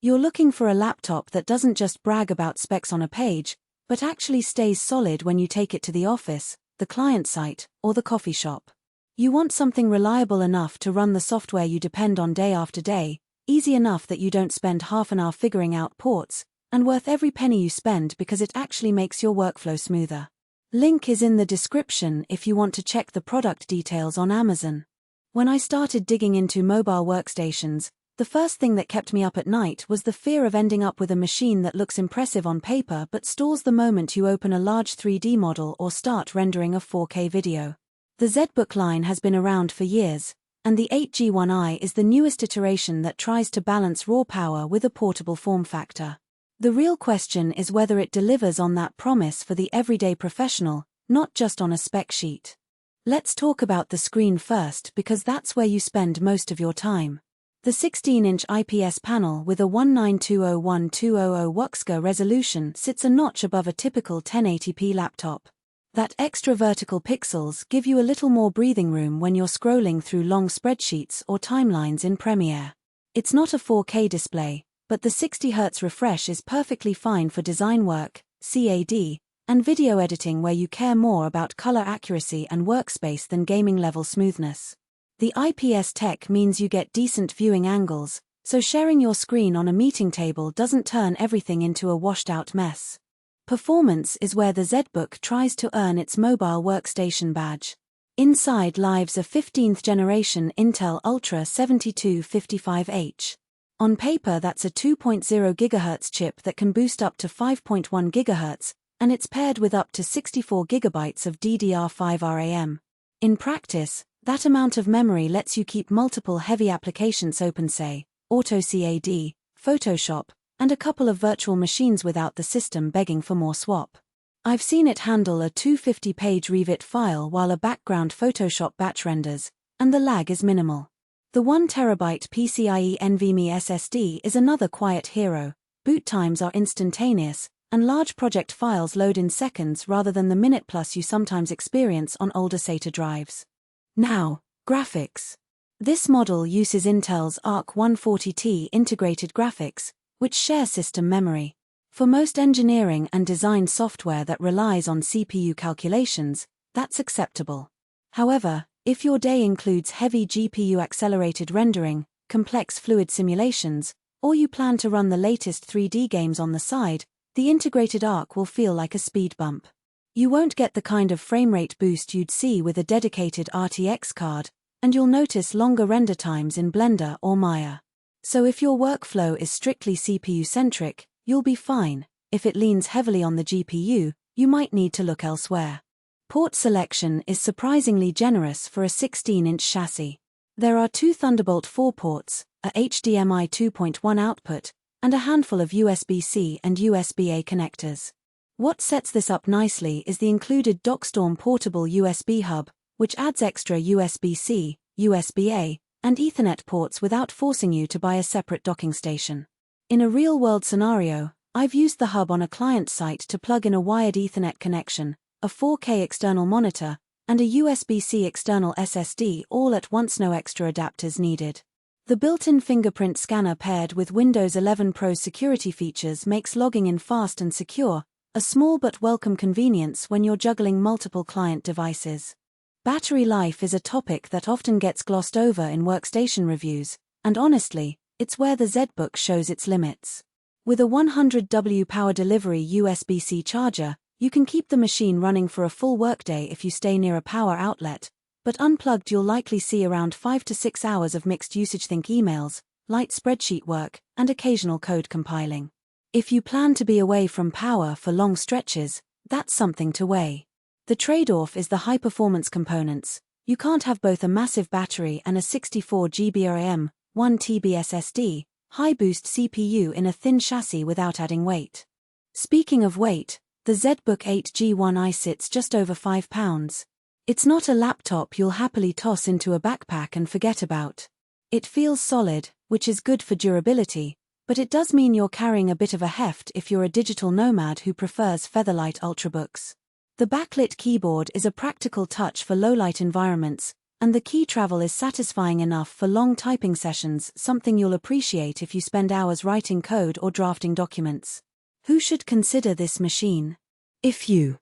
You're looking for a laptop that doesn't just brag about specs on a page, but actually stays solid when you take it to the office, the client site, or the coffee shop. You want something reliable enough to run the software you depend on day after day, easy enough that you don't spend half an hour figuring out ports, and worth every penny you spend because it actually makes your workflow smoother. Link is in the description if you want to check the product details on Amazon. When I started digging into mobile workstations, the first thing that kept me up at night was the fear of ending up with a machine that looks impressive on paper but stalls the moment you open a large 3D model or start rendering a 4K video. The ZBook line has been around for years, and the G1i is the newest iteration that tries to balance raw power with a portable form factor. The real question is whether it delivers on that promise for the everyday professional, not just on a spec sheet. Let's talk about the screen first because that's where you spend most of your time. The 16-inch IPS panel with a 1920x1200 WUXGA resolution sits a notch above a typical 1080p laptop. That extra vertical pixels give you a little more breathing room when you're scrolling through long spreadsheets or timelines in Premiere. It's not a 4K display, but the 60Hz refresh is perfectly fine for design work, CAD, and video editing where you care more about color accuracy and workspace than gaming-level smoothness. The IPS tech means you get decent viewing angles, so sharing your screen on a meeting table doesn't turn everything into a washed-out mess. Performance is where the ZBook tries to earn its mobile workstation badge. Inside lives a 15th generation Intel Ultra 7255H. On paper that's a 2.0 GHz chip that can boost up to 5.1 GHz, and it's paired with up to 64 GB of DDR5 RAM. In practice, that amount of memory lets you keep multiple heavy applications open, say, AutoCAD, Photoshop, and a couple of virtual machines without the system begging for more swap. I've seen it handle a 250-page Revit file while a background Photoshop batch renders, and the lag is minimal. The 1TB PCIe NVMe SSD is another quiet hero. Boot times are instantaneous, and large project files load in seconds rather than the minute plus you sometimes experience on older SATA drives. Now, graphics. This model uses Intel's Arc 140T integrated graphics, which share system memory. For most engineering and design software that relies on CPU calculations, that's acceptable. However, if your day includes heavy GPU-accelerated rendering, complex fluid simulations, or you plan to run the latest 3D games on the side, the integrated Arc will feel like a speed bump. You won't get the kind of frame rate boost you'd see with a dedicated RTX card, and you'll notice longer render times in Blender or Maya. So if your workflow is strictly CPU-centric, you'll be fine. If it leans heavily on the GPU, you might need to look elsewhere. Port selection is surprisingly generous for a 16-inch chassis. There are 2 Thunderbolt 4 ports, a HDMI 2.1 output, and a handful of USB-C and USB-A connectors. What sets this up nicely is the included DockStorm portable USB hub, which adds extra USB-C, USB-A, and Ethernet ports without forcing you to buy a separate docking station. In a real-world scenario, I've used the hub on a client site to plug in a wired Ethernet connection, a 4K external monitor, and a USB-C external SSD all at once, no extra adapters needed. The built-in fingerprint scanner paired with Windows 11 Pro's security features makes logging in fast and secure, a small but welcome convenience when you're juggling multiple client devices. Battery life is a topic that often gets glossed over in workstation reviews, and honestly, it's where the ZBook shows its limits. With a 100W power delivery USB-C charger, you can keep the machine running for a full workday if you stay near a power outlet, but unplugged you'll likely see around 5 to 6 hours of mixed usage. Think emails, light spreadsheet work, and occasional code compiling. If you plan to be away from power for long stretches, that's something to weigh. The trade-off is the high-performance components. You can't have both a massive battery and a 64GB RAM, 1TB SSD, high-boost CPU in a thin chassis without adding weight. Speaking of weight, the ZBook 8 G1i sits just over 5 pounds. It's not a laptop you'll happily toss into a backpack and forget about. It feels solid, which is good for durability, but it does mean you're carrying a bit of a heft if you're a digital nomad who prefers featherlight ultrabooks. The backlit keyboard is a practical touch for low-light environments, And the key travel is satisfying enough for long typing sessions, something you'll appreciate if you spend hours writing code or drafting documents. Who should consider this machine? If you